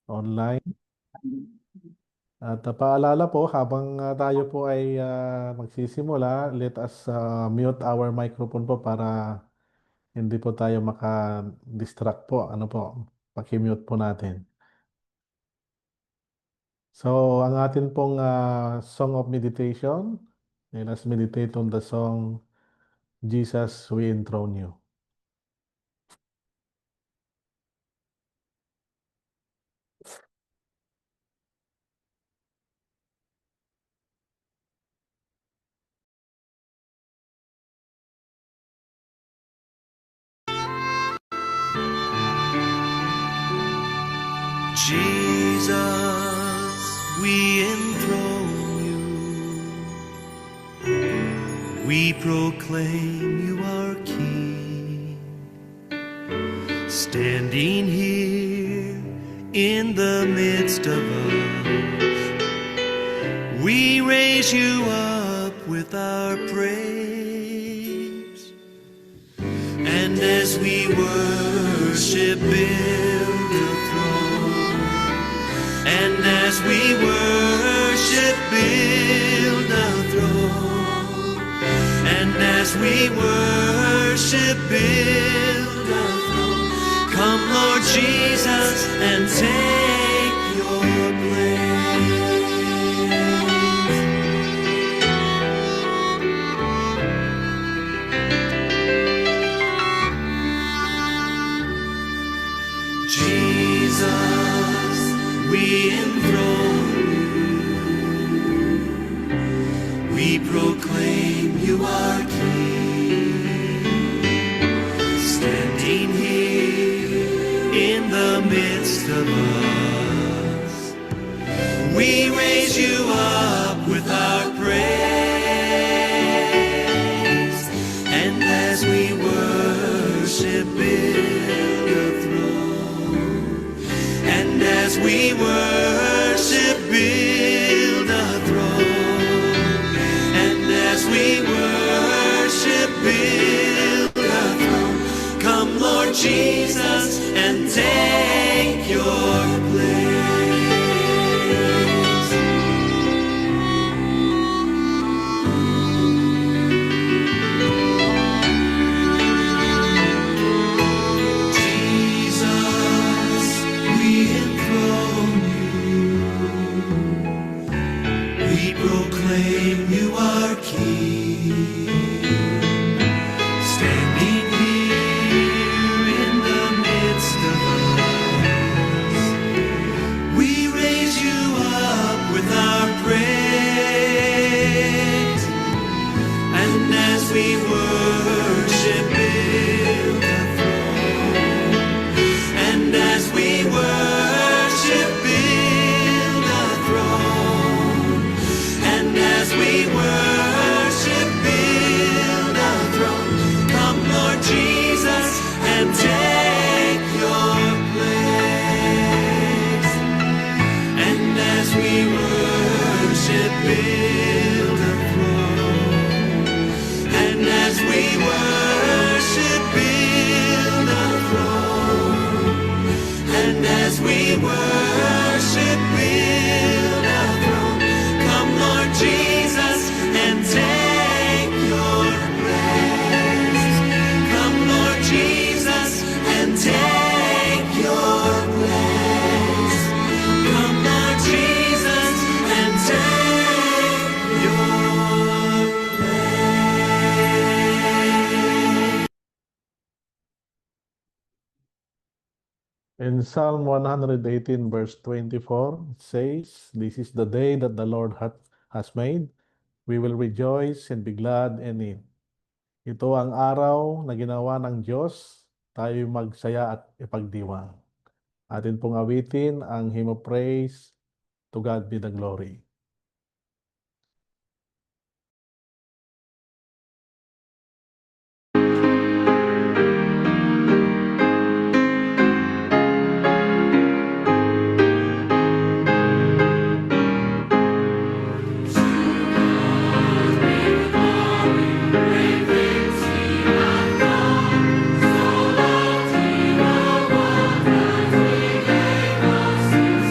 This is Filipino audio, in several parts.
online. At paalala po, habang tayo po ay magsisimula, let us mute our microphone po para hindi po tayo maka-distract po. Ano po, paki-mute po natin. So, ang atin pong song of meditation, let us meditate on the song, Jesus, We Enthrone You. Jesus, we enthrone you. We proclaim you our King. Standing here in the midst of us, we raise you up with our praise. And as we worship, build a throne. And as we worship, build a throne. And as we worship, build a throne. Come, Lord Jesus, and take your place. Jesus, we enthrone you. We proclaim you our King. Standing here in the midst of us, we raise you up with our praise. And as we worship, build a throne. And as we worship, build a throne. And as we worship, build a throne. Come, Lord Jesus, and take your place. Jesus, we enthrone you. We proclaim you our King. Standing here in the midst of us, we raise you up with our praise. And as we worship, build a throne. And as we worship, build a throne. And as we worship, build a throne. Come, Lord Jesus, and take your place. And as we worship, build a throne. And as we worship, build a throne. And as we worship, build a throne. Come, Lord Jesus, and take your place. Come, Lord Jesus, and take your place. Come, Lord Jesus, and take your place. In Psalm 118, verse 24, it says, "This is the day that the Lord has made. We will rejoice and be glad in it." Ito ang araw na ginawa ng Diyos, tayo'y magsaya at ipagdiwang. Atin pong awitin ang hymn of praise, To God be the glory. So loved he the world that he gave us his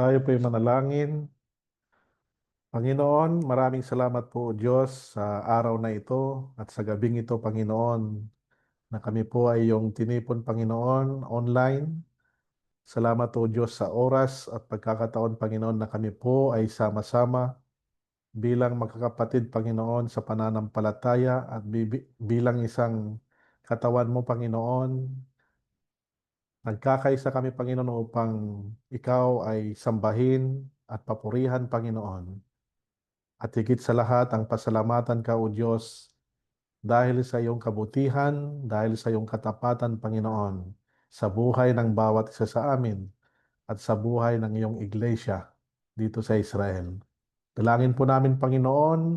Tayo po'y manalangin. Panginoon, maraming salamat po Diyos sa araw na ito at sa gabing ito, Panginoon, na kami po ay iyong tinipon, Panginoon, online. Salamat po Diyos sa oras at pagkakataon, Panginoon, na kami po ay sama-sama bilang magkakapatid, Panginoon, sa pananampalataya at bilang isang katawan mo, Panginoon. Nagkakaisa kami, Panginoon, upang ikaw ay sambahin at papurihan, Panginoon. At higit sa lahat, ang pasalamatan ka, O Diyos, dahil sa iyong kabutihan, dahil sa iyong katapatan, Panginoon, sa buhay ng bawat isa sa amin at sa buhay ng iyong iglesia dito sa Israel. Dalangin po namin, Panginoon,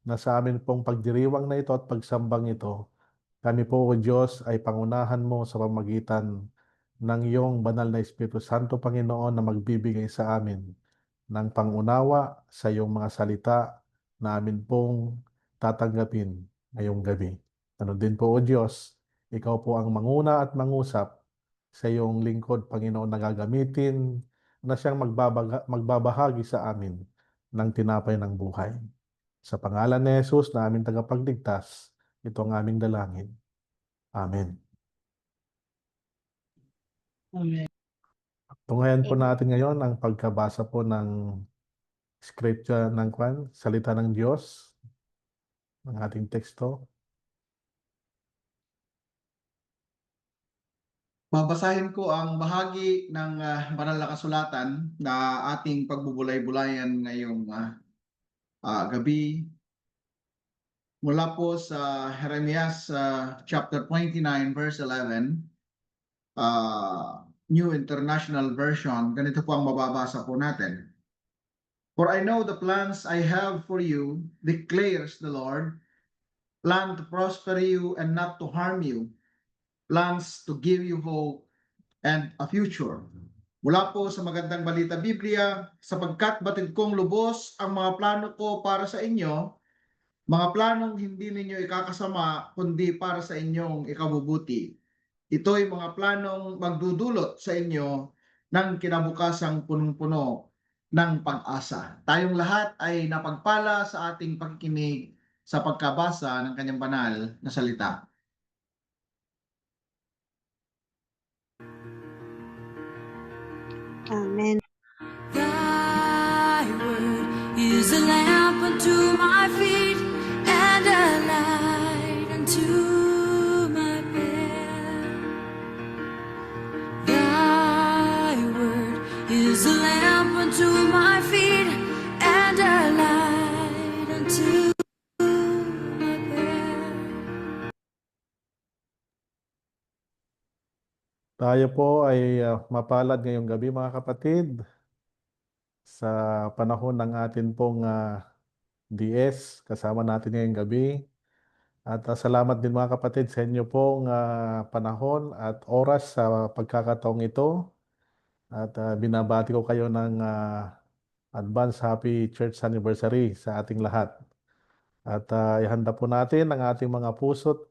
na sa amin pong pagdiriwang na ito at pagsambang ito, kami po, O Diyos, ay pangunahan mo sa pamagitan ng iyong banal na Espiritu Santo, Panginoon, na magbibigay sa amin ng pangunawa sa iyong mga salita na amin pong tatanggapin ngayong gabi. Ano din po, O Diyos, ikaw po ang manguna at mangusap sa iyong lingkod, Panginoon, na gagamitin na siyang magbabahagi sa amin ng tinapay ng buhay. Sa pangalan ni Jesus na aming tagapagligtas, ito ang aming dalangin. Amen. Amen. Tunghayan po natin ngayon ang pagkabasa po ng scripture ng salita ng Diyos, ng ating teksto. Babasahin ko ang bahagi ng banal na kasulatan na ating pagbubulay-bulayan ngayong gabi mula po sa Jeremias chapter 29 verse 11, New International Version. Ganito po ang mababasa po natin. For I know the plans I have for you, declares the Lord, plan to prosper you and not to harm you, plans to give you hope and a future. Mula po sa Magandang Balita Biblia, sapagkat batid kong lubos ang mga plano ko para sa inyo, mga planong hindi ninyo ikakasama, kundi para sa inyong ikabubuti. Ito'y mga planong magdudulot sa inyo ng kinabukasang punong-puno ng pag-asa. Tayong lahat ay napagpala sa ating pakikinig sa pagkabasa ng kanyang banal na salita. Amen. Thy word is a lamp unto my feet and a light unto my path. Thy word is a lamp unto my feet and a light unto my path. Tayo po ay mapalad ngayong gabi, mga kapatid, sa panahon ng atin pong DS, kasama natin ngayong gabi. At salamat din, mga kapatid, sa inyo pong panahon at oras sa pagkakataong ito. At binabati ko kayo ng advance happy church anniversary sa ating lahat. At ihanda po natin ang ating mga puso't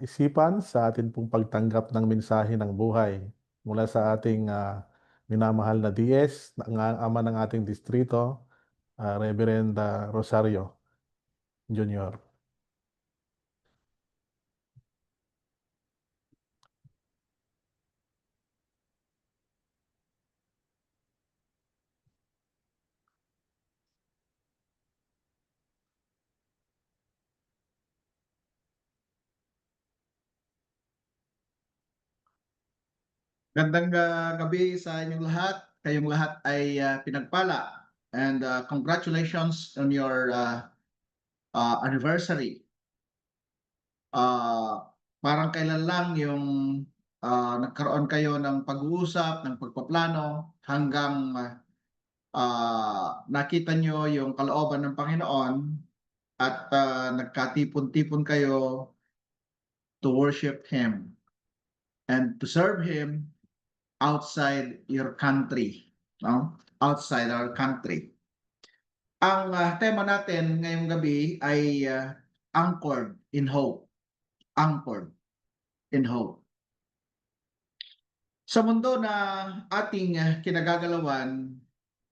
isipan sa atin pong pagtanggap ng mensahe ng buhay mula sa ating minamahal na DS, ang ama ng ating distrito, Reverend Rosario Jr. Gandang gabi sa inyong lahat. Kayong lahat ay pinagpala. And congratulations on your anniversary. Parang kailan lang yung nagkaroon kayo ng pag-uusap, ng pagpaplano, hanggang nakita nyo yung kalooban ng Panginoon at nagkatipon-tipon kayo to worship Him and to serve Him outside your country, no? Outside our country. Ang tema natin ngayong gabi ay anchored in hope. Anchored in hope. Sa mundo na ating kinagagalawan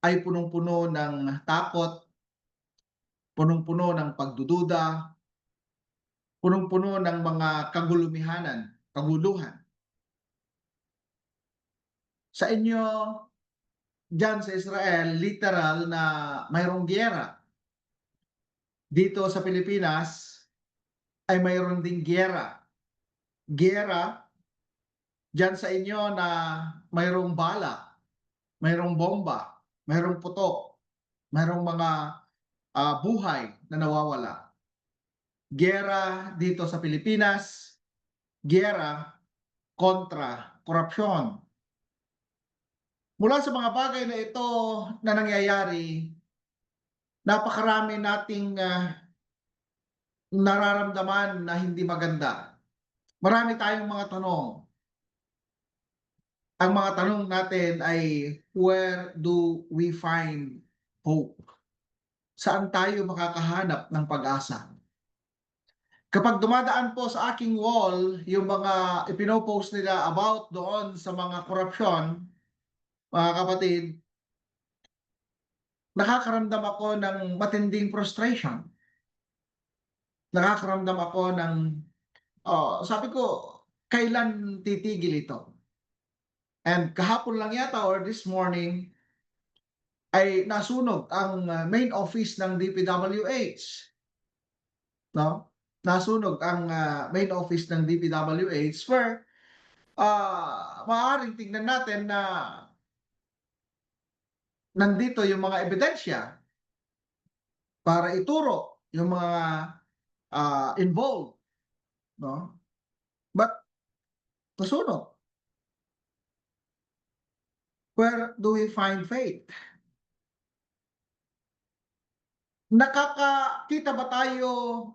ay punong-puno ng takot, punong-puno ng pagdududa, punong-puno ng mga kaguluhan. Sa inyo, diyan sa Israel, literal na mayroong giyera. Dito sa Pilipinas ay mayroon ding giyera. Giyera diyan sa inyo na mayroong bala, mayroong bomba, mayroong putok, mayroong mga buhay na nawawala. Giyera dito sa Pilipinas, giyera kontra korupsyon. Mula sa mga bagay na ito na nangyayari, napakarami nating nararamdaman na hindi maganda. Marami tayong mga tanong. Ang mga tanong natin ay, where do we find hope? Saan tayo makakahanap ng pag-asa? Kapag dumadaan po sa aking wall yung mga ipinopost nila about doon sa mga korupsyon, mga kapatid, nakakaramdam ako ng matinding frustration. Nakakaramdam ako ng, sabi ko, kailan titigil ito? And kahapon lang yata or this morning ay nasunog ang main office ng DPWH. No? Nasunog ang main office ng DPWH where maaaring tingnan natin na nandito yung mga ebidensya para ituro yung mga involved, no? But nasunog. Where do we find faith? Nakakakita ba tayo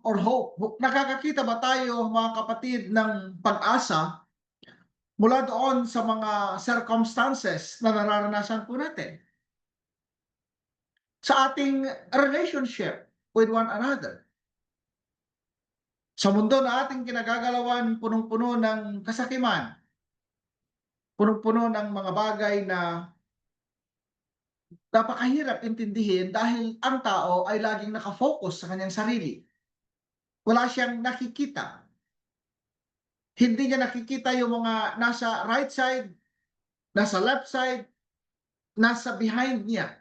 or hope? Nakakakita ba tayo, mga kapatid, ng pag-asa mula doon sa mga circumstances na nararanasan po natin? Sa ating relationship with one another. Sa mundo na ating kinagagalawan, punong-puno ng kasakiman, punong-puno ng mga bagay na napakahirap intindihin dahil ang tao ay laging nakafocus sa kanyang sarili. Wala siyang nakikita. Hindi niya nakikita yung mga nasa right side, nasa left side, nasa behind niya.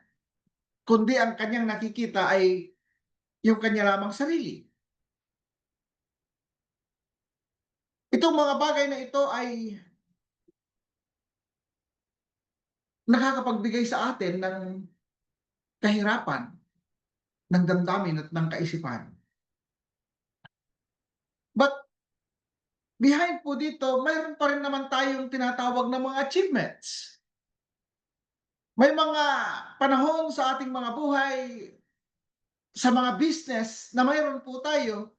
Kundi ang kanyang nakikita ay yung kanya lamang sarili. Itong mga bagay na ito ay nakakapagbigay sa atin ng kahirapan, ng damdamin at ng kaisipan. But behind po dito, mayroon pa rin naman tayong tinatawag na mga achievements. May mga panahon sa ating mga buhay, sa mga business na mayroon po tayo,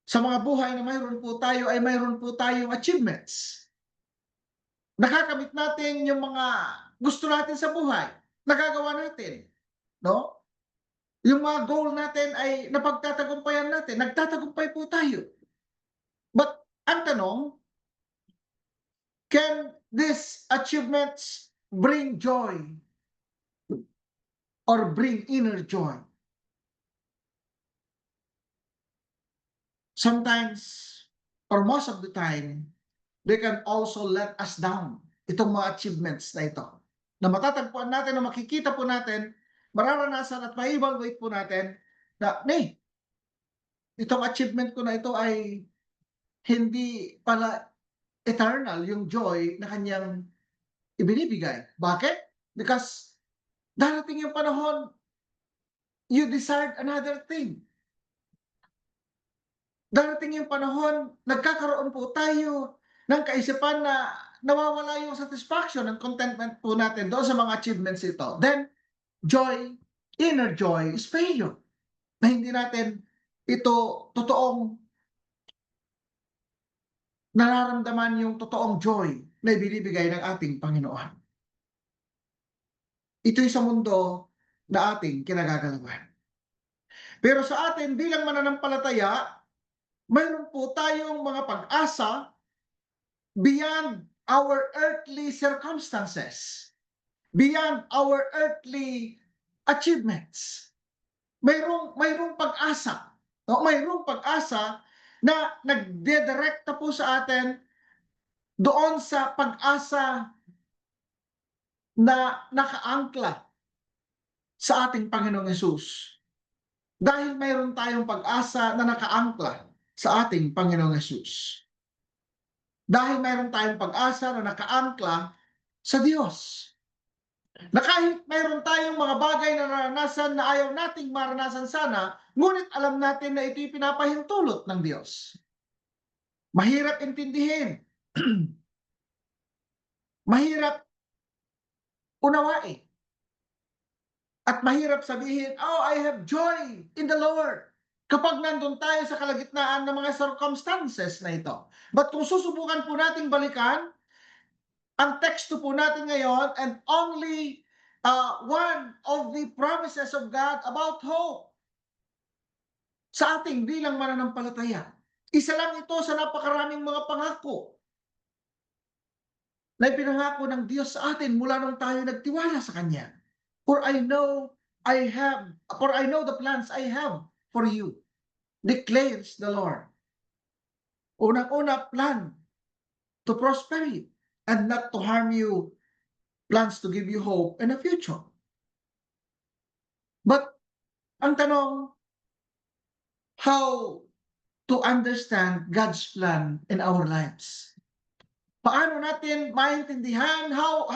sa mga buhay na mayroon po tayo ay mayroon po tayong achievements. Nakakamit natin yung mga gusto natin sa buhay, nagagawa natin, no? Yung mga goal natin ay napagtatagumpayan natin, nagtatagumpay po tayo. But ang tanong, can these achievements bring joy or bring inner joy? Sometimes, or most of the time, they can also let us down. Itong mga achievements na ito. Na matatagpuan natin, na makikita po natin, mararanasan at ma-evaluate po natin na, itong achievement ko na ito ay hindi pala eternal yung joy na kanyang ibinibigay. Bakit? Because darating yung panahon, you desired another thing. Darating yung panahon, nagkakaroon po tayo ng kaisipan na nawawala yung satisfaction and contentment po natin doon sa mga achievements ito. Then, joy, inner joy is failure. Na hindi natin ito totoong nararamdaman yung totoong joy na ibinibigay ng ating Panginoon. Ito'y sa mundo na ating kinagagalawan. Pero sa atin bilang mananampalataya, mayroon po tayong mga pag-asa beyond our earthly circumstances, beyond our earthly achievements. Mayroong pag-asa. No? Mayroong pag-asa na nagdedirekta po sa atin doon sa pag-asa na nakaangkla sa ating Panginoong Hesus. Dahil mayroon tayong pag-asa na nakaangkla sa ating Panginoong Hesus. Dahil mayroon tayong pag-asa na nakaangkla sa Diyos. Na kahit mayroon tayong mga bagay na naranasan na ayaw nating maranasan sana, ngunit alam natin na ito'y pinapahintulot ng Diyos. Mahirap intindihin. Mahirap unawain. At mahirap sabihin, oh, I have joy in the Lord. Kapag nandun tayo sa kalagitnaan ng mga circumstances na ito. But kung susubukan po nating balikan, ang teksto po natin ngayon, and only one of the promises of God about hope sa ating bilang mananampalataya. Isa lang ito sa napakaraming mga pangako na ipinangako ng Diyos sa atin mula nung tayo nagtiwala sa Kanya. For I know the plans I have for you, declares the Lord. Unang-una, plan to prosper you and not to harm you, plans to give you hope and a future. But ang tanong, how to understand God's plan in our lives? Paano natin maintindihan? How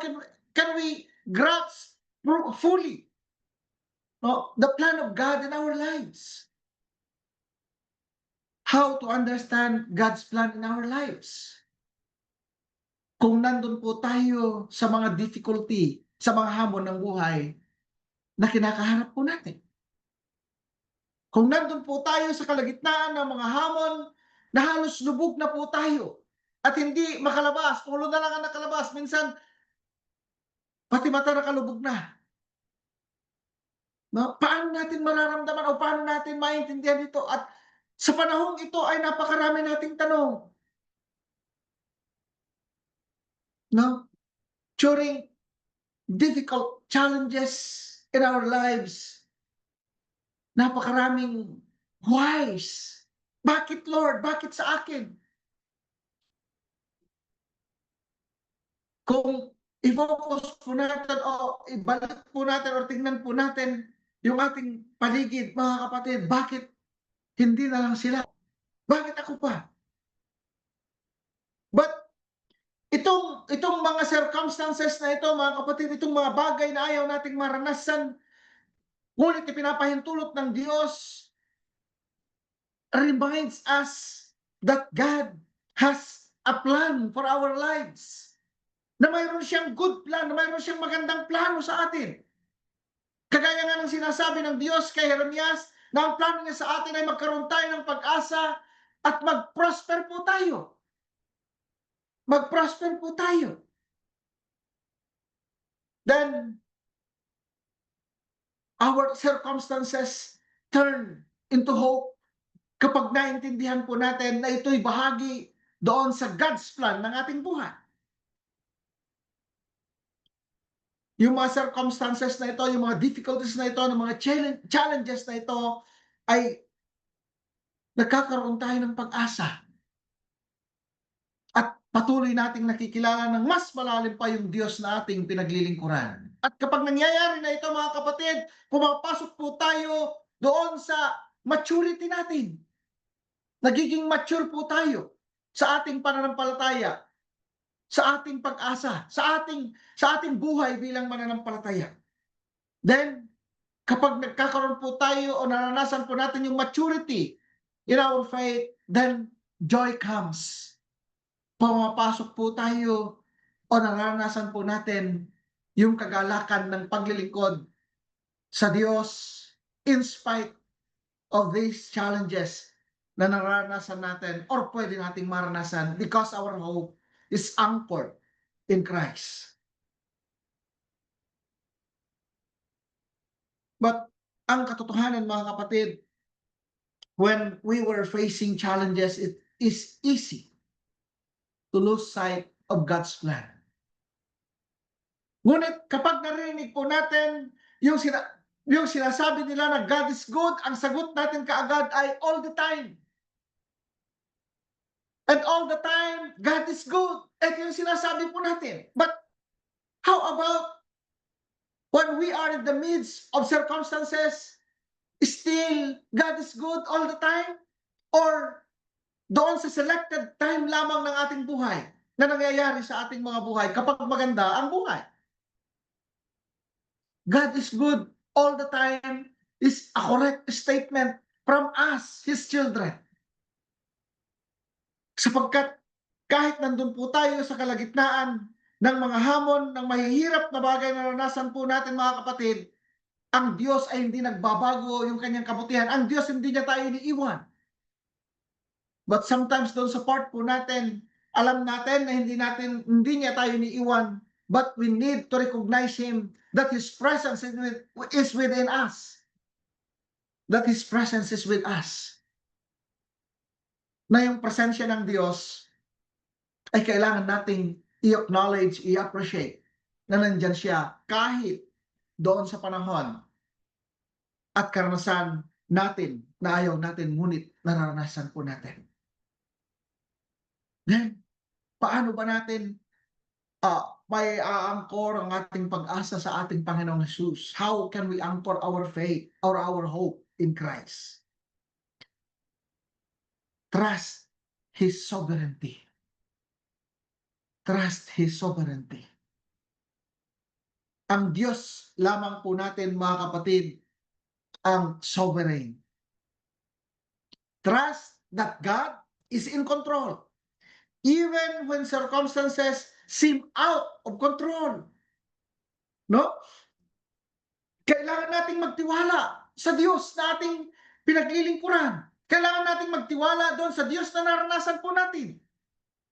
can we grasp fully the plan of God in our lives? How to understand God's plan in our lives? Kung nandun po tayo sa mga difficulty, sa mga hamon ng buhay na kinakaharap po natin. Kung nandun po tayo sa kalagitnaan ng mga hamon na halos lubog na po tayo at hindi makalabas, ulo na lang ang nakalabas, minsan pati mata nakalubog na. No? Paano natin mararamdaman o paano natin maintindihan ito? At sa panahong ito ay napakarami nating tanong. No? During difficult challenges in our lives, napakaraming whys. Bakit, Lord? Bakit sa akin? Kung i-focus po natin o ibalik po natin o tingnan po natin yung ating paligid, mga kapatid, bakit hindi na lang sila? Bakit ako pa? But itong mga circumstances na ito, mga kapatid, itong mga bagay na ayaw nating maranasan, ngunit ipinapahintulot ng Diyos, reminds us that God has a plan for our lives. Na mayroon siyang good plan, na mayroon siyang magandang plano sa atin. Kagaya nga ng sinasabi ng Diyos kay Jeremias, na ang plano niya sa atin ay magkaroon tayo ng pag-asa at mag-prosper po tayo. Mag-prosper po tayo. Then, our circumstances turn into hope kapag naintindihan po natin na ito'y bahagi doon sa God's plan ng ating buhay. Yung mga circumstances na ito, yung mga difficulties na ito, yung mga challenges na ito, ay nagkakaroon tayo ng pag-asa. At patuloy nating nakikilala ng mas malalim pa yung Diyos na ating pinaglilingkuran. At kapag nangyayari na ito, mga kapatid, pumapasok po tayo doon sa maturity natin. Nagiging mature po tayo sa ating pananampalataya, sa ating pag-asa, sa ating buhay bilang mananampalataya. Then, kapag nagkakaroon po tayo o naranasan po natin yung maturity in our faith, then joy comes. Pumapasok po tayo o naranasan po natin yung kagalakan ng paglilingkod sa Diyos in spite of these challenges na naranasan natin or pwede nating maranasan because our hope is anchored in Christ. But ang katotohanan, mga kapatid, when we were facing challenges, it is easy to lose sight of God's plan. Ngunit kapag narinig po natin yung, yung sinasabi nila na God is good, ang sagot natin kaagad ay all the time. And all the time, God is good. Ito yung sinasabi po natin. But how about when we are in the midst of circumstances, still God is good all the time? Or doon sa selected time lamang ng ating buhay na nangyayari sa ating mga buhay kapag maganda ang buhay? God is good all the time is a correct statement from us, His children. Sapagkat kahit nandun po tayo sa kalagitnaan ng mga hamon, ng mahihirap na bagay na naranasan po natin mga kapatid, ang Diyos ay hindi nagbabago yung kanyang kabutihan. Ang Diyos hindi niya tayo iniiwan. But sometimes doon sa part po natin, alam natin na hindi niya tayo iniiwan, but we need to recognize Him that His presence is within us. That His presence is with us. Na yung presensya ng Diyos ay kailangan nating i-acknowledge, i-appreciate na nandyan siya kahit doon sa panahon at karanasan natin na ayaw natin, ngunit naranasan po natin. Then, paano ba natin may aangkor ang ating pag-asa sa ating Panginoong Jesus? How can we anchor our faith or our hope in Christ? Trust His sovereignty. Trust His sovereignty. Ang Diyos lamang po natin, mga kapatid, ang sovereign. Trust that God is in control. Even when circumstances seem out of control. No? Kailangan nating magtiwala sa Diyos na ating pinaglilingkuran. Kailangan nating magtiwala doon sa Diyos na naranasan po natin.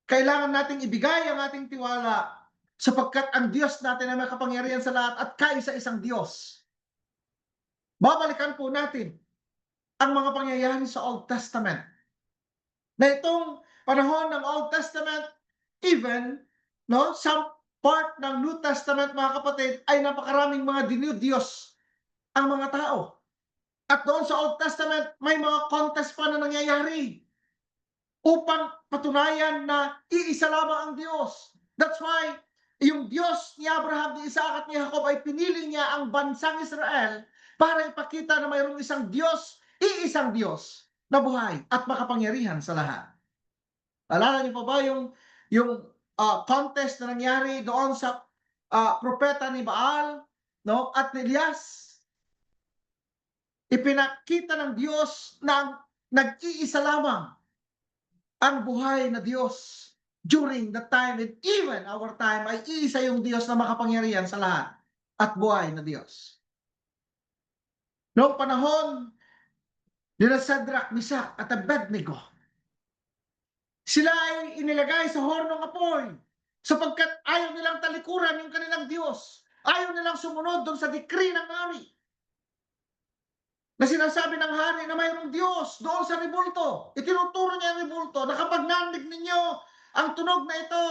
Kailangan nating ibigay ang ating tiwala sapagkat ang Diyos natin ay may kapangyarihan sa lahat at kaisa-isang Diyos. Babalikan po natin ang mga pangyayari sa Old Testament. Na itong panahon ng Old Testament, even some part ng New Testament, mga kapatid, ay napakaraming mga dinudiyos ang mga tao. At doon sa Old Testament, may mga contest pa na nangyayari upang patunayan na iisa lamang ang Diyos. That's why yung Diyos ni Abraham, ni Isaac at ni Jacob ay pinili niya ang bansang Israel para ipakita na mayroong isang Diyos, iisang Diyos na buhay at makapangyarihan sa lahat. Alala niyo pa ba yung contest na nangyari doon sa propeta ni Baal, no, at ni Elias? Ipinakita ng Diyos na nag-iisa lamang ang buhay na Diyos during the time and even our time ay iisa yung Diyos na makapangyarihan sa lahat at buhay na Diyos. Noong panahon nila Shadrach, Meshach at Abednego, sila ay inilagay sa hornong apoy sapagkat ayaw nilang talikuran yung kanilang Diyos. Ayaw nilang sumunod doon sa decree ng hari. Na sinasabi ng hari na mayroong Diyos doon sa rebulto. Itinuturo niya ang rebulto na kapag narinig ninyo ang tunog na ito,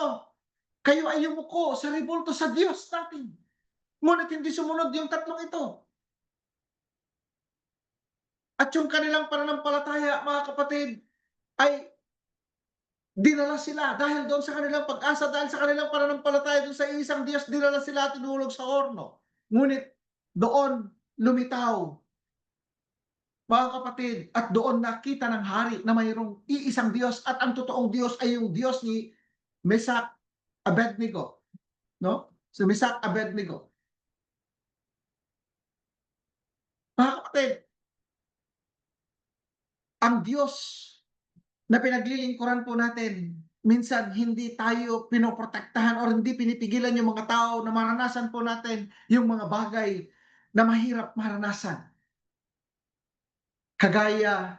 kayo ay yumuko sa rebulto sa Diyos natin. Ngunit hindi sumunod yung tatlong ito. At yung kanilang pananampalataya, mga kapatid, ay dinala sila dahil doon sa kanilang pag-asa, dahil sa kanilang pananampalataya doon sa isang Diyos, dinala sila at tinulog sa horno. Ngunit doon lumitaw, mga kapatid, at doon nakita ng hari na mayroong iisang Diyos at ang totoong Diyos ay yung Diyos ni Meshach, Abednego. No? Si Meshach, Abednego. Mga kapatid, ang Diyos na pinaglilingkuran po natin, minsan hindi tayo pinoprotektahan o hindi pinipigilan yung mga tao na maranasan po natin yung mga bagay na mahirap maranasan. Kagaya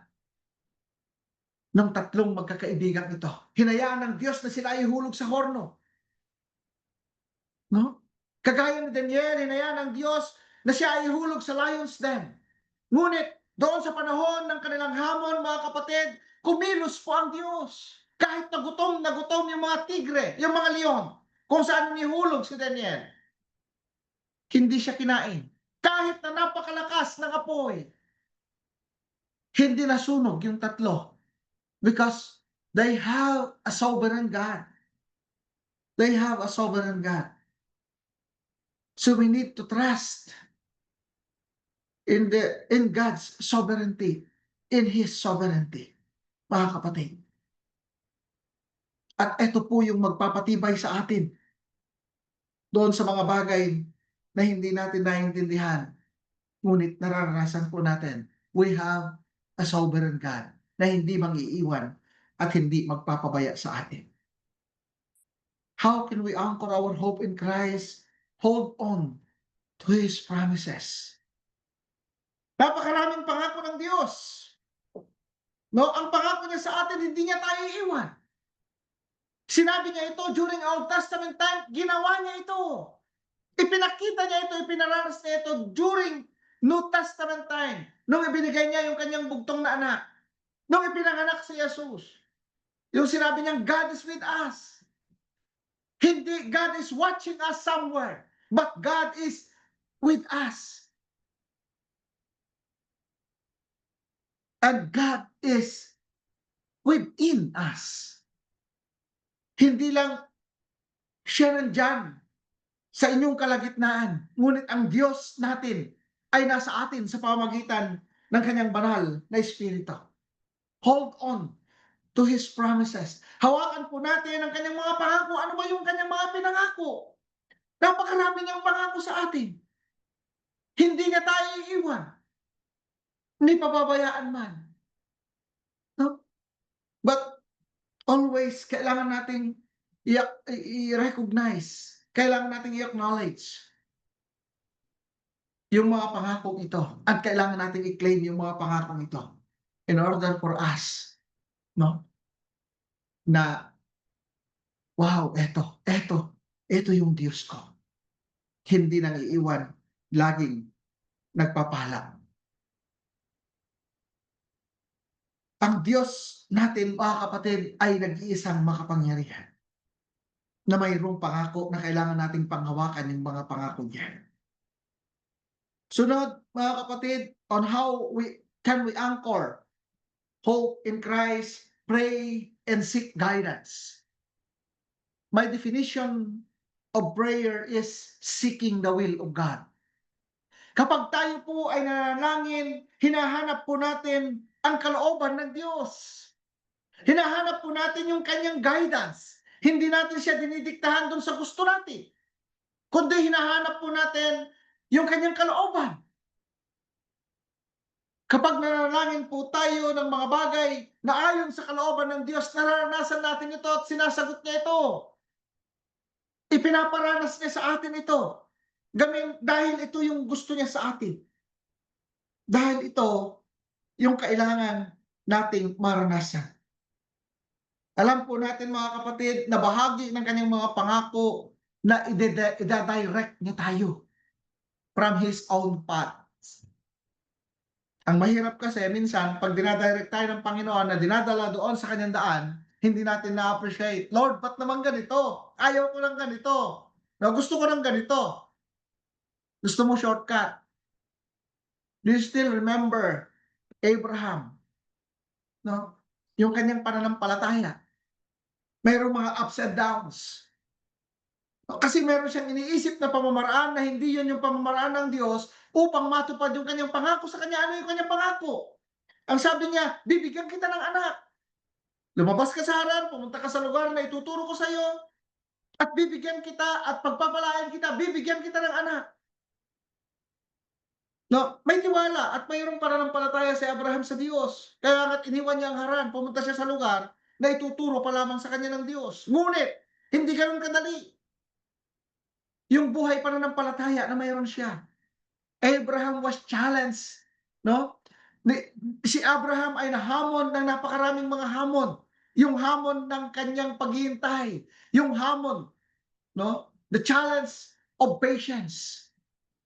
ng tatlong magkakaibigan ito. Hinayaan ng Diyos na sila ay hulog sa horno. No? Kagaya ni Daniel, hinayaan ng Diyos na siya ay hulog sa lion's den. Ngunit doon sa panahon ng kanilang hamon, mga kapatid, kumilos po ang Diyos. Kahit na gutom yung mga tigre, yung mga leon, kung saan nihulog si Daniel, hindi siya kinain. Kahit na napakalakas ng apoy, hindi nasunog yung tatlo. Because they have a sovereign God. They have a sovereign God. So we need to trust in God's sovereignty, in His sovereignty, mga kapatid. At ito po yung magpapatibay sa atin doon sa mga bagay na hindi natin naiintindihan, ngunit nararanasan po natin. We have a sovereign God na hindi mang-iiwan at hindi magpapabaya sa atin. How can we anchor our hope in Christ? Hold on to His promises. Napakaraming pangako ng Diyos. No, ang pangako niya sa atin, hindi niya tayo iiwan. Sinabi niya ito during Old Testament time, ginawa niya ito. Ipinakita niya ito, ipinaranas niya ito during New Testament time. Nung ibinigay niya yung kanyang bugtong na anak. Nung ipinanganak si Jesus. Yung sinabi niya, God is with us. Hindi, God is watching us somewhere. But God is with us. And God is within us. Hindi lang siya nandyan sa inyong kalagitnaan, ngunit ang Diyos natin ay nasa atin sa pamamagitan ng kanyang banal na Espiritu. Hold on to His promises. Hawakan po natin ang kanyang mga pangako. Ano ba yung kanyang mga pinangako? Napakarami niyang pangako sa atin. Hindi niya tayo iiwan. Hindi pababayaan man. No? But always, kailangan nating i-recognize, kailangan nating i-acknowledge yung mga pangakong ito at kailangan nating i-claim yung mga pangakong ito in order for us, no, na wow, eto yung Diyos ko. Hindi nang iiwan, laging nagpapala. Ang Diyos natin, mga kapatid, ay nag-iisang makapangyarihan na mayroong pangako na kailangan nating panghawakan yung mga pangako niya. Sunod, mga kapatid, on how can we anchor hope in Christ, pray and seek guidance. My definition of prayer is seeking the will of God. Kapag tayo po ay nanalangin, hinahanap po natin ang kalooban ng Diyos. Hinahanap po natin yung kanyang guidance. Hindi natin siya dinidiktahan doon sa gusto natin, kundi hinahanap po natin yung kanyang kalooban. Kapag nanalangin po tayo ng mga bagay na ayon sa kalooban ng Diyos, nararanasan natin ito at sinasagot niya ito. Ipinaparanas niya sa atin ito. Dahil ito yung gusto niya sa atin. Dahil ito yung kailangan nating maranasan. Alam po natin, mga kapatid, na bahagi ng kanyang mga pangako na ida-direct niya tayo from His own path. Ang mahirap kasi minsan, pag dinadirect tayo ng Panginoon na dinadala doon sa kanyang daan, hindi natin na-appreciate. Lord, ba't naman ganito? Ayaw ko ng ganito. No, gusto ko ng ganito. Gusto mo shortcut. Do you still remember Abraham? No? Yung kanyang pananampalataya. Mayroong mga ups and downs. Kasi meron siyang iniisip na pamamaraan na hindi yun yung pamamaraan ng Diyos upang matupad yung kanyang pangako sa kanya. Ano yung kanyang pangako? Ang sabi niya, bibigyan kita ng anak. Lumabas ka sa harap, pumunta ka sa lugar na ituturo ko sa iyo, at bibigyan kita at pagpapalain kita, bibigyan kita ng anak. No, may tiwala at mayroong pananampalataya si Abraham sa Diyos. Kaya nga't iniwan niya ang Haran, pumunta siya sa lugar na ituturo pa lamang sa kanya ng Diyos. Ngunit, hindi ganoon kadali yung buhay pananampalataya na mayroon siya. Abraham was challenged, no? Si Abraham ay nahamon ng napakaraming mga hamon. Yung hamon ng kanyang paghihintay, yung hamon, no? The challenge of patience.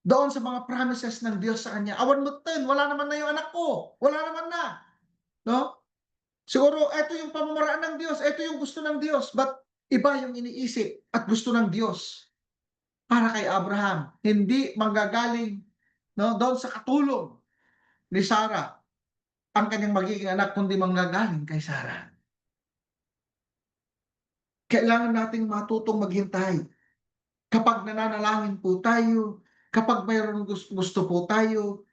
Doon sa mga promises ng Diyos sa kanya. Awan mo 10, wala naman na yung anak ko. Wala naman na. No? Siguro ito yung pamamaraan ng Diyos, ito yung gusto ng Diyos, but iba yung iniisip at gusto ng Diyos para kay Abraham. Hindi manggagaling, no, doon sa katulong ni Sarah ang kanyang magiging anak, kundi manggagaling kay Sarah. Kailangan nating matutong maghintay. Kapag nananalangin po tayo, kapag mayroong gusto po tayo,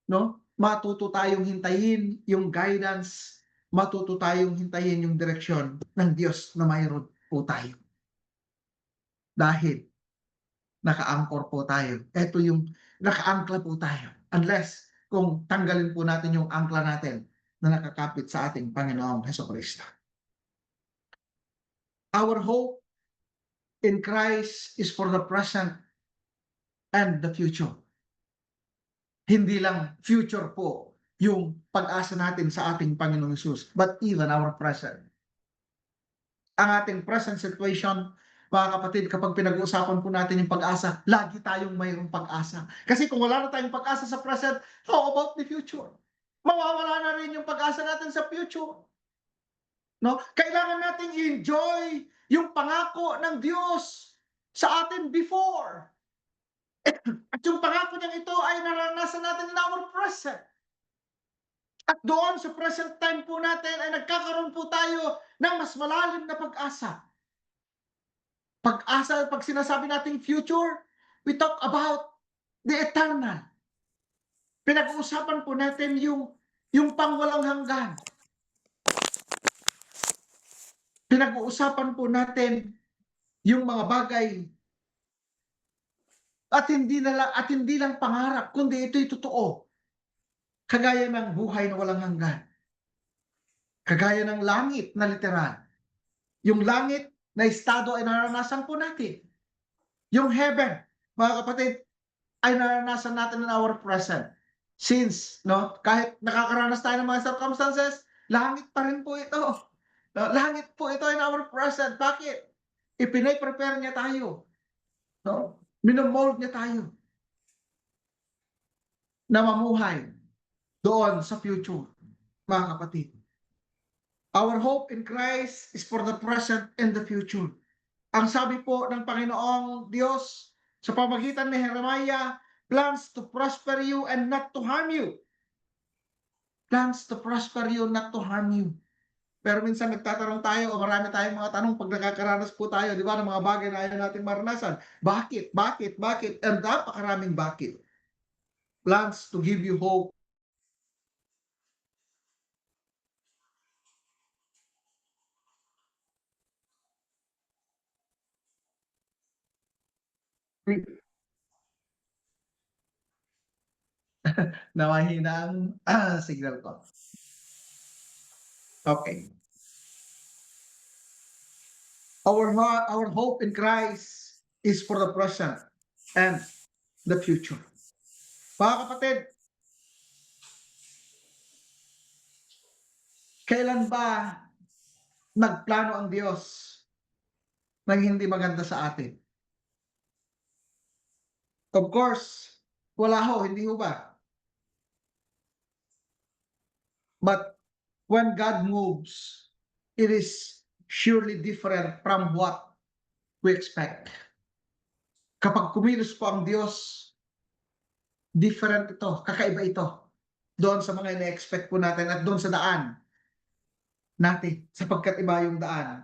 no? Matuto tayong hintayin yung guidance, matuto tayong hintayin yung direksyon ng Diyos na mayroon po tayo. Dahil naka-anchor po tayo. Ito yung naka-angkla po tayo. Unless kung tanggalin po natin yung angkla natin na nakakapit sa ating Panginoong Hesukristo. Our hope in Christ is for the present and the future. Hindi lang future po yung pag-asa natin sa ating Panginoong Hesus, but even our present. Ang ating present situation, mga kapatid, kapag pinag-uusapan po natin yung pag-asa, lagi tayong mayroong pag-asa. Kasi kung wala na tayong pag-asa sa present, how about the future? Mawawala na rin yung pag-asa natin sa future. No? Kailangan nating i-enjoy yung pangako ng Diyos sa atin before. At yung pangako niyang ito ay naranasan natin in our present. At doon sa present time po natin ay nagkakaroon po tayo ng mas malalim na pag-asa. Pag-asa, pag sinasabi nating future, we talk about the eternal. Pinag-uusapan po natin yung pangwalang hanggan. Pinag-uusapan po natin yung mga bagay at hindi lang pangarap, kundi ito'y totoo. Kagaya ng buhay na walang hanggan. Kagaya ng langit na literal. Yung langit na estado ay naranasan po natin. Yung heaven, mga kapatid, ay naranasan natin in our present. Since, no, kahit nakakaranas tayo ng mga circumstances, langit pa rin po ito. No, langit po ito in our present. Bakit? Ipinay-prepare niya tayo. No? Minomold niya tayo na mamuhay doon sa future, mga kapatid. Our hope in Christ is for the present and the future. Ang sabi po ng Panginoong Diyos sa pamagitan ni Jeremiah, plans to prosper you and not to harm you. Plans to prosper you, not to harm you. Pero minsan nagtatanong tayo o marami tayong mga tanong pag nakakaranas po tayo, di ba, ng mga bagay na ayaw natin maranasan. Bakit? Bakit? Bakit? And napakaraming bakit. Plans to give you hope. Na mahina ang signal ko. Okay. Our hope in Christ is for the present and the future. Mga kapatid, kailan ba nagplano ang Diyos ng hindi maganda sa atin? Of course, wala ho, hindi ho ba? But when God moves, it is surely different from what we expect. Kapag kumilos po ang Diyos, different ito, kakaiba ito. Doon sa mga ina-expect po natin at doon sa daan natin, sapagkat iba yung daan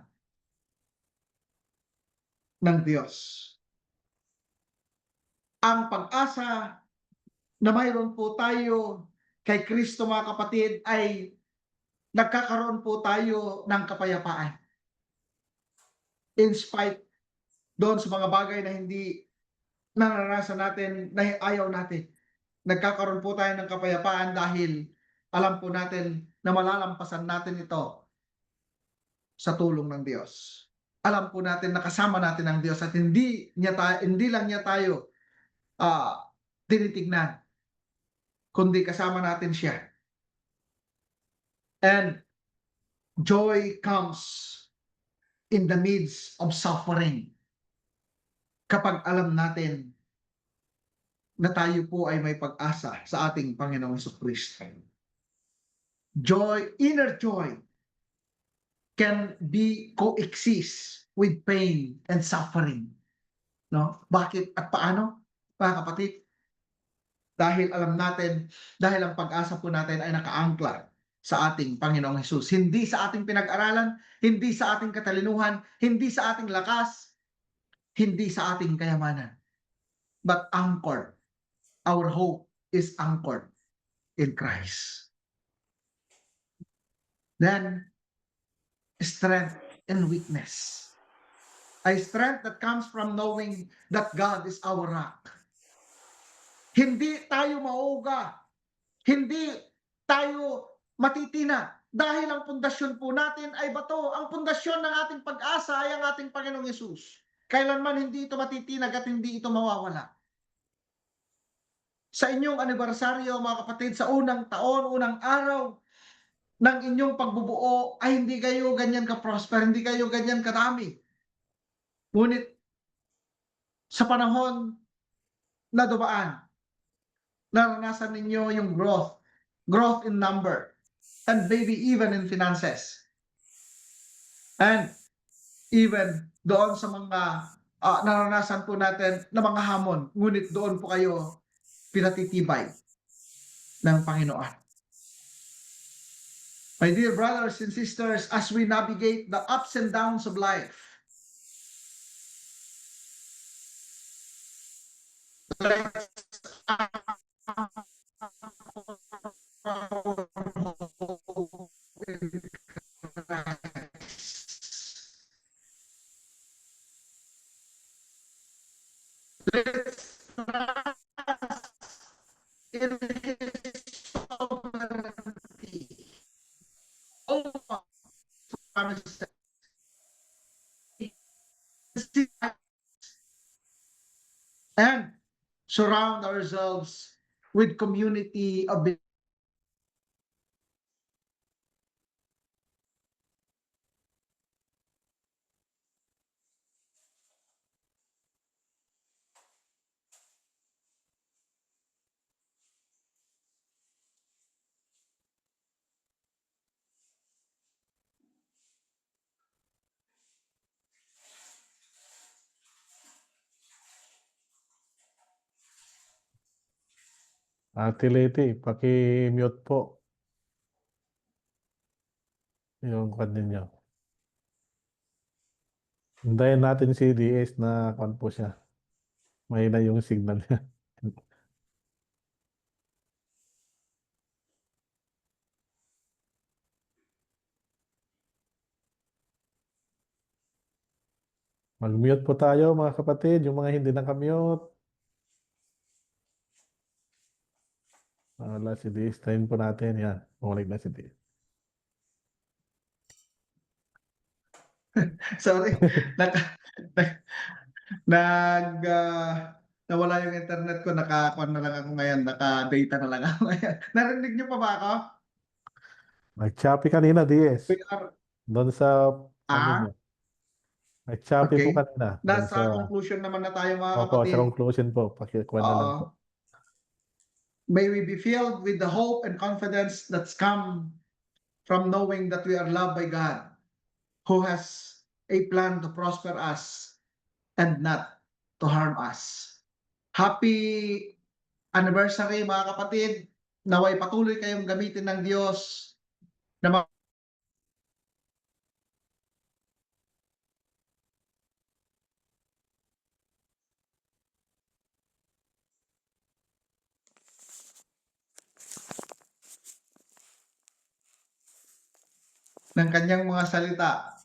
ng Diyos. Ang pag-asa na mayroon po tayo kay Kristo, mga kapatid, ay nagkakaroon po tayo ng kapayapaan. In spite doon sa mga bagay na hindi naranasan natin, na ayaw natin. Nagkakaroon po tayo ng kapayapaan dahil alam po natin na malalampasan natin ito sa tulong ng Diyos. Alam po natin na kasama natin ang Diyos at hindi lang niya tayo tinitignan, kundi kasama natin siya. And joy comes in the midst of suffering. Kapag alam natin na tayo po ay may pag-asa sa ating Panginoong Jesucristo. Joy, inner joy, can be coexist with pain and suffering. No? Bakit at paano, mga kapatid? Dahil alam natin, dahil ang pag-asa po natin ay nakaangkla sa ating Panginoong Hesus. Hindi sa ating pinag-aralan, hindi sa ating katalinuhan, hindi sa ating lakas, hindi sa ating kayamanan. But anchored, our hope is anchored in Christ. Then, strength and weakness. A strength that comes from knowing that God is our rock. Hindi tayo mauuga. Hindi tayo matitina. Dahil ang pundasyon po natin ay bato. Ang pundasyon ng ating pag-asa ay ang ating Panginoong Yesus. Kailanman hindi ito matitinag at hindi ito mawawala. Sa inyong anibersaryo, mga kapatid, sa unang taon, unang araw ng inyong pagbubuo, ay hindi kayo ganyan ka-prosper, hindi kayo ganyan kadami. Ngunit sa panahon na dumaan, naranasan ninyo yung growth in number, and maybe even in finances. And even doon sa mga naranasan po natin na mga hamon, ngunit doon po kayo pinatitibay ng Panginoon. My dear brothers and sisters, as we navigate the ups and downs of life, let's in His sovereignty, promises, and surround ourselves with community of Ate Leti, paki-mute po yung kwan ninyo. Hintayin natin si DS na kwan po siya. Mahina yung signal niya. Mag-mute po tayo mga kapatid, yung mga hindi nakamute. Wala si DS. Tayin po natin. Yan. Bumalik na si DS. sorry, nawala yung internet ko, naka-on na lang ako ngayon, naka-data na lang ako ngayon. Narinig niyo pa ba ako? Nag-choppy kanina, DS. We are, Doon sa ano niya. Nag-choppy po okay. kanina. Doon sa, Nasa conclusion naman na tayo, mga opo, kapatid. sa conclusion po. Pakikuan na lang po. May we be filled with the hope and confidence that's come from knowing that we are loved by God, who has a plan to prosper us and not to harm us. Happy anniversary, mga kapatid. Naway patuloy kayong gamitin ng Diyos na ng kanyang mga salita.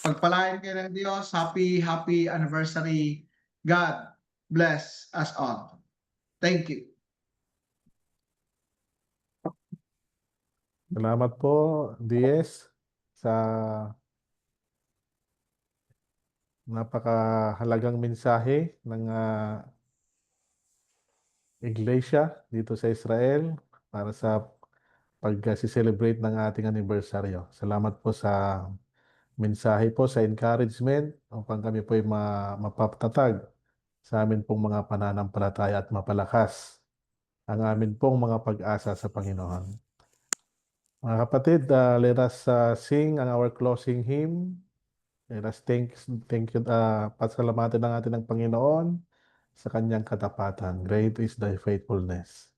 Pagpalain kayo ng Diyos. Happy anniversary. God bless us all. Thank you. Salamat po, DS, sa napakahalagang mensahe ng Iglesia dito sa Israel para sa pag-celebrate ng ating anibersaryo. Salamat po sa mensahe po, sa encouragement upang kami po ay mapapatatag sa amin pong mga pananampalataya at mapalakas ang amin pong mga pag-asa sa Panginoon. Mga kapatid, let us sing our closing hymn. Let us thank you, pasalamatan ng atin ng Panginoon sa kanyang katapatan. Great is thy faithfulness.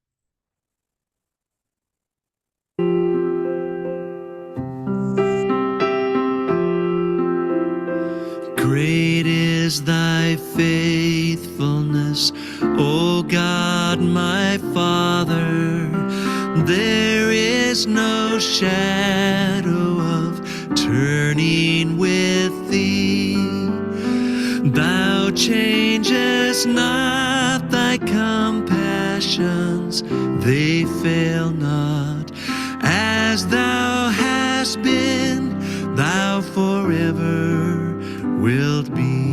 Great is thy faithfulness, O God my Father. There is no shadow of turning with thee. Thou changest not, thy compassions, they fail not. As thou hast been, thou forever wilt be.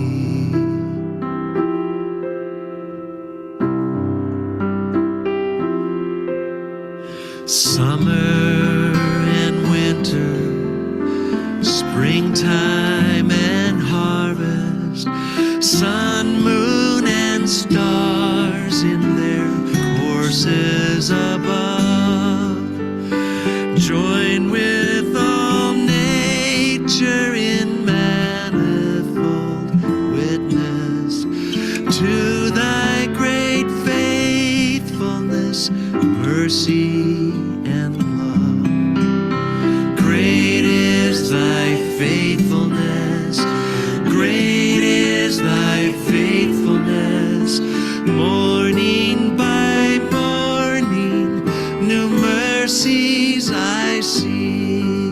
Summer and winter, springtime and harvest, sun, moon, and stars in their courses above, join with all nature in manifold witness to thy great faithfulness, mercy, and love. Great is thy faithfulness, great is thy faithfulness. Morning by morning, new mercies I see.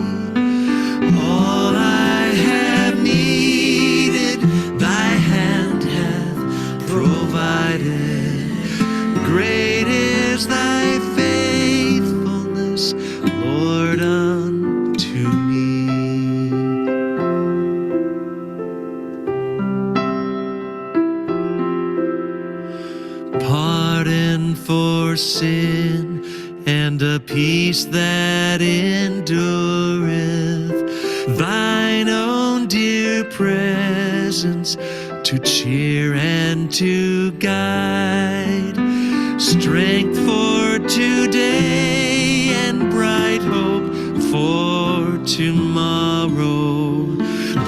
All I have needed, thy hand hath provided. Great is thy faithfulness, Lord, unto me. Pardon for sin and a peace that endureth, thine own dear presence to cheer and to guide, strength for today and bright hope for tomorrow.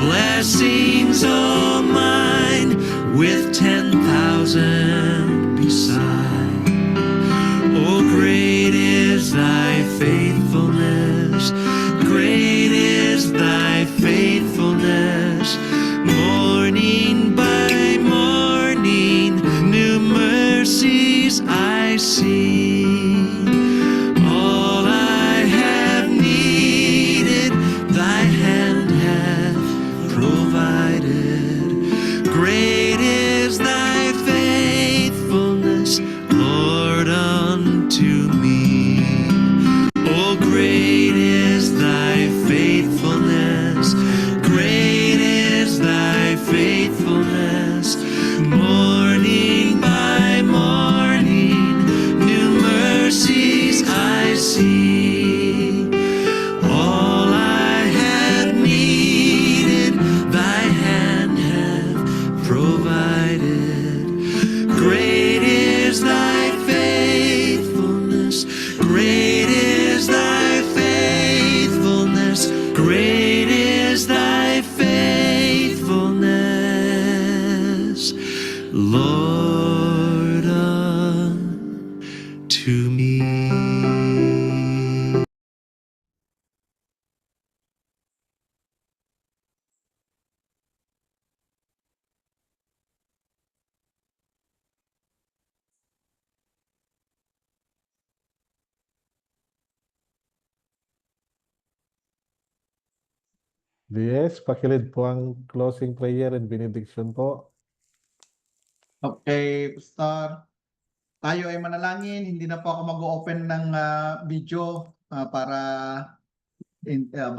Blessings all mine with 10,000 beside. Oh, great is thy faithfulness, great is thy faithfulness. Morning by morning, new mercies I see. All I have needed, thy hand hath provided. Great is thy faithfulness, Lord, unto me. Oh, great is thy faithfulness, great is thy faithfulness. Morning by morning, new mercies I see. All I had needed, thy hand hath provided. Great is thy faithfulness, great is thy faithfulness, great is thy faithfulness, Lord, unto me. DS, pakilid po ang closing prayer and benediction po. Okay, Pastor. Tayo ay manalangin. Hindi na po ako mag-open ng video para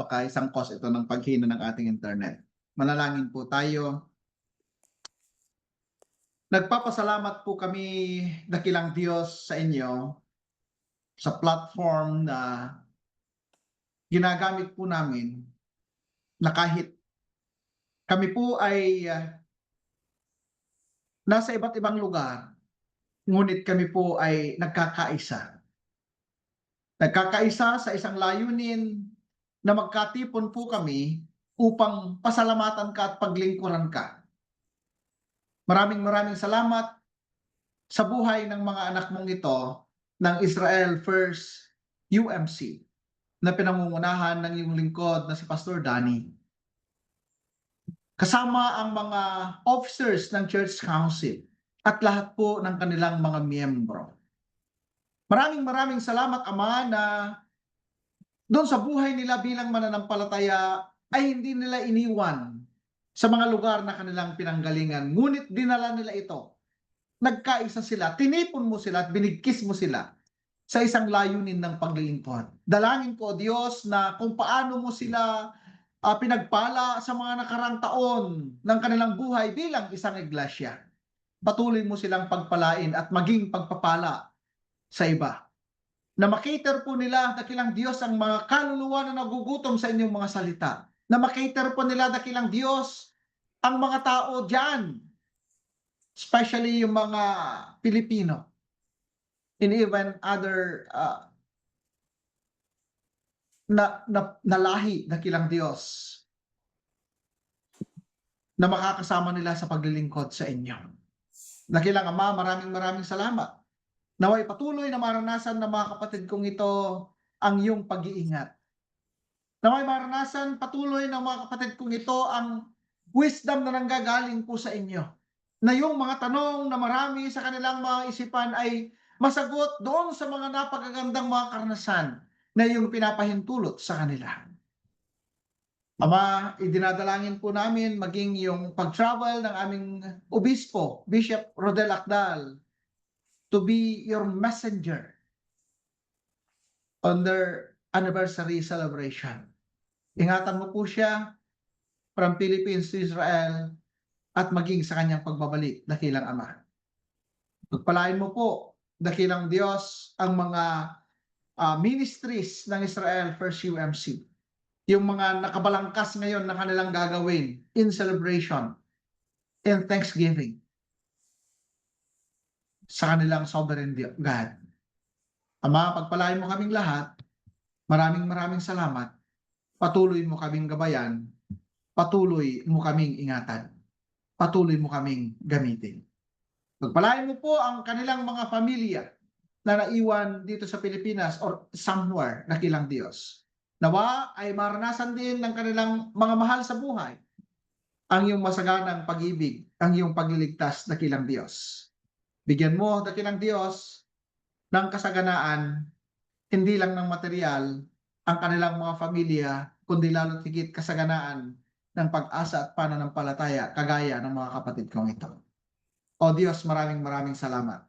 baka isang cause ito ng paghina ng ating internet. Manalangin po tayo. Nagpapasalamat po kami, dakilang Diyos, sa inyo sa platform na ginagamit po namin na kahit kami po ay nasa iba't ibang lugar, ngunit kami po ay nagkakaisa Nagkakaisa sa isang layunin na magkatipon po kami upang pasalamatan ka at paglingkuran ka. Maraming salamat sa buhay ng mga anak mong ito ng Israel First UMC na pinangungunahan ng iyong lingkod na si Pastor Danny. Kasama ang mga officers ng Church Council at lahat po ng kanilang mga miyembro. Maraming salamat, Ama, na doon sa buhay nila bilang mananampalataya ay hindi nila iniwan sa mga lugar na kanilang pinanggalingan. Ngunit dinala nila ito. Nagkaisa sila, tinipon mo sila at binigkis mo sila sa isang layunin ng paglilingkod. Dalangin ko, Diyos, na kung paano mo sila pinagpala sa mga nakarang taon ng kanilang buhay bilang isang iglesia. Patuloy mo silang pagpalain at maging pagpapala sa iba. Na makater po nila, dakilang Diyos, ang mga kaluluwa na nagugutom sa inyong mga salita. Na makater po nila, dakilang Diyos, ang mga tao dyan, especially yung mga Pilipino, and even other na lahi, dakilang Diyos, na makakasama nila sa paglilingkod sa inyo. Dakilang Ama, maraming salamat. Naway patuloy na maranasan ng mga kapatid kong ito ang iyong pag-iingat. Naway maranasan patuloy ng mga kapatid kong ito ang wisdom na nanggagaling po sa inyo. Na yung mga tanong na marami sa kanilang mga isipan ay masagot doon sa mga napakagandang mga karanasan na iyong pinapahintulot sa kanila. Ama, idinadalangin po namin maging yung pag-travel ng aming obispo, Bishop Rodel Akdal, to be your messenger on their anniversary celebration. Ingatan mo po siya from Philippines to Israel at maging sa kanyang pagbabalik, dakilang Ama. Pagpalain mo po, dakilang Diyos, ang mga ministries ng Israel First UMC. Yung mga nakabalangkas ngayon na kanilang gagawin in celebration and thanksgiving sa kanilang sovereign God. Ama, pagpalain mo kaming lahat. Maraming salamat. Patuloy mo kaming gabayan. Patuloy mo kaming ingatan. Patuloy mo kaming gamitin. Pagpalain mo po ang kanilang mga pamilya na naiwan dito sa Pilipinas or somewhere, dakilang Diyos. Nawa ay maranasan din ng kanilang mga mahal sa buhay ang iyong masaganang pag-ibig, ang iyong pagliligtas, dakilang Diyos. Bigyan mo, dakilang Diyos, ng kasaganaan, hindi lang ng material, ang kanilang mga pamilya, kundi lalo't higit kasaganaan ng pag-asa at pananampalataya, kagaya ng mga kapatid kong ito. O Diyos, maraming salamat.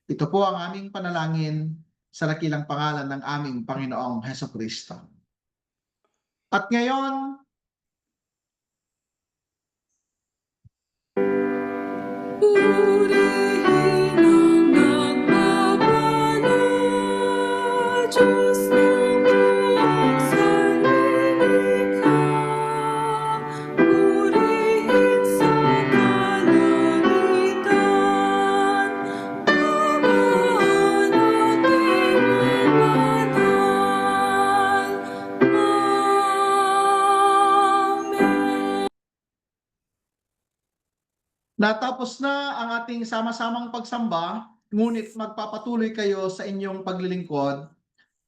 Ito po ang aming panalangin sa dakilang pangalan ng aming Panginoong Hesukristo. At ngayon, purihin ang nagmamahal, Diyos ng buong sanlilikha. Purihin sa kalangitan, Ama nating banal. Amen. natapos na ang ating sama-samang pagsamba, ngunit magpapatuloy kayo sa inyong paglilingkod.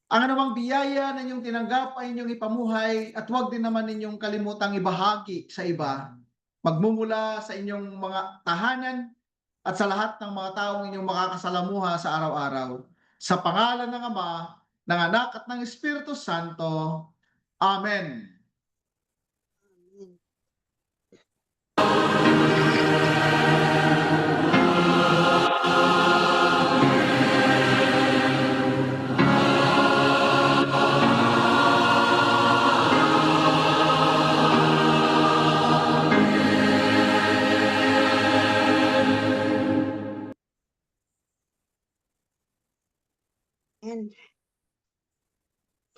Ang anumang biyaya na inyong tinanggap ay inyong ipamuhay at huwag din naman ninyong kalimutang ibahagi sa iba. Magmumula sa inyong mga tahanan at sa lahat ng mga taong inyong makakasalamuha sa araw-araw. Sa pangalan ng Ama, ng Anak at ng Espiritu Santo. Amen.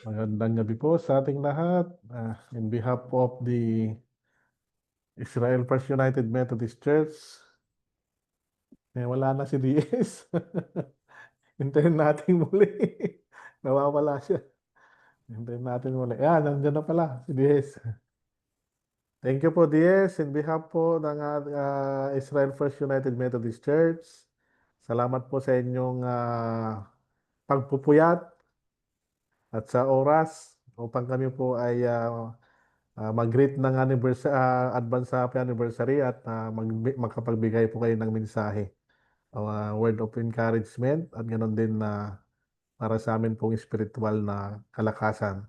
Magandang gabi po sa ating lahat. In behalf of the Israel First United Methodist Church, wala na si DS. Hintayin natin muli. Nawawala siya. Hintayin natin muli. Nandiyan na pala si Diez. Thank you po, Diez. In behalf po ng Israel First United Methodist Church, salamat po sa inyong pagpupuyat at sa oras upang kami po ay mag-greet ng advance happy anniversary at makapagbigay po kayo ng mensahe. Word of encouragement at ganoon din na para sa amin pong spiritual na kalakasan.